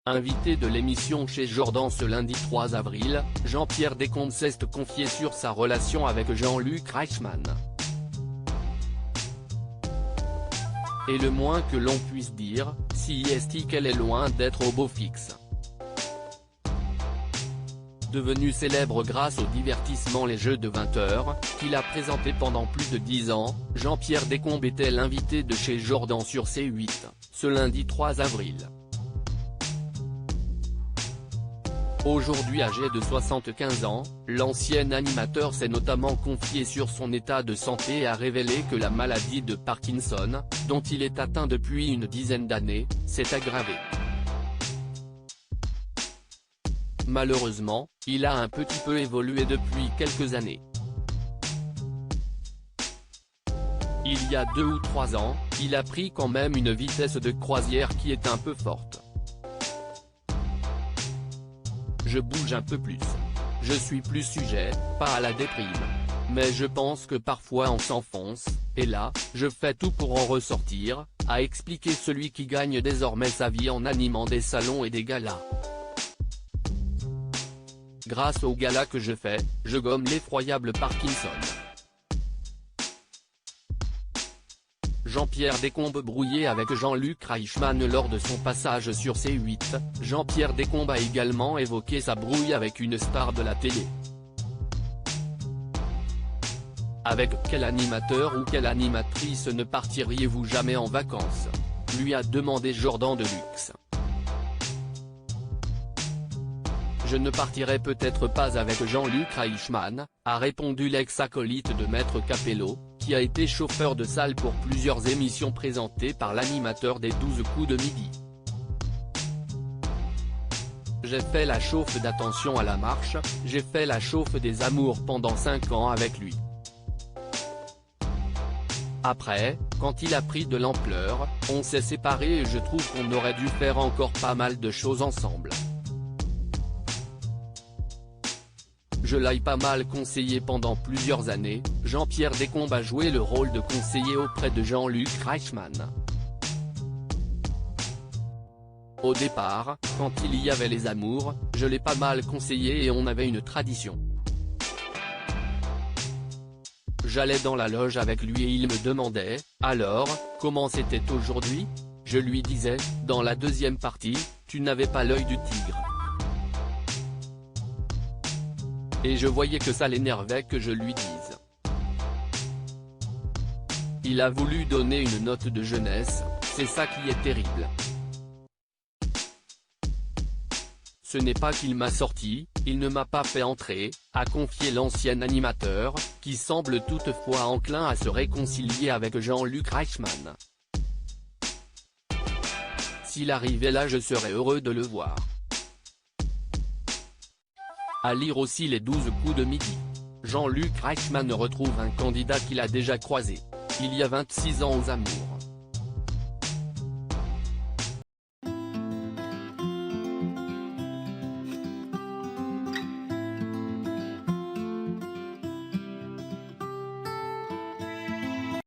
Invité de l'émission chez Jordan ce lundi 3 avril, Jean-Pierre Descombes s'est confié sur sa relation avec Jean-Luc Reichmann. Et le moins que l'on puisse dire, si est qu'elle est loin d'être au beau fixe. Devenu célèbre grâce au divertissement Les Jeux de 20h, qu'il a présenté pendant plus de 10 ans, Jean-Pierre Descombes était l'invité de chez Jordan sur C8, ce lundi 3 avril. Aujourd'hui âgé de 75 ans, l'ancien animateur s'est notamment confié sur son état de santé et a révélé que la maladie de Parkinson, dont il est atteint depuis une dizaine d'années, s'est aggravée. Malheureusement, il a un petit peu évolué depuis quelques années. Il y a 2 ou 3 ans, il a pris quand même une vitesse de croisière qui est un peu forte. Je bouge un peu plus. Je suis plus sujet, pas à la déprime. Mais je pense que parfois on s'enfonce, et là, je fais tout pour en ressortir, a expliqué celui qui gagne désormais sa vie en animant des salons et des galas. Grâce aux galas que je fais, je gomme l'effroyable Parkinson. Jean-Pierre Descombes brouillé avec Jean-Luc Reichmann lors de son passage sur C8, Jean-Pierre Descombes a également évoqué sa brouille avec une star de la télé. Avec quel animateur ou quelle animatrice ne partiriez-vous jamais en vacances ? Lui a demandé Jordan Deluxe. Je ne partirai peut-être pas avec Jean-Luc Reichmann, a répondu l'ex-acolyte de Maître Capello, qui a été chauffeur de salle pour plusieurs émissions présentées par l'animateur des 12 coups de midi. J'ai fait la chauffe d'Attention à la marche, j'ai fait la chauffe des amours pendant 5 ans avec lui. Après, quand il a pris de l'ampleur, on s'est séparés et je trouve qu'on aurait dû faire encore pas mal de choses ensemble. Je l'ai pas mal conseillé pendant plusieurs années, Jean-Pierre Descombes a joué le rôle de conseiller auprès de Jean-Luc Reichmann. Au départ, quand il y avait les amours, je l'ai pas mal conseillé et on avait une tradition. J'allais dans la loge avec lui et il me demandait, alors, comment c'était aujourd'hui ? Je lui disais, dans la deuxième partie, tu n'avais pas l'œil du tigre. Et je voyais que ça l'énervait que je lui dise. Il a voulu donner une note de jeunesse, c'est ça qui est terrible. Ce n'est pas qu'il m'a sorti, il ne m'a pas fait entrer, a confié l'ancien animateur, qui semble toutefois enclin à se réconcilier avec Jean-Luc Reichmann. S'il arrivait là je serais heureux de le voir. À lire aussi les 12 coups de midi. Jean-Luc Reichmann retrouve un candidat qu'il a déjà croisé, il y a 26 ans aux amours.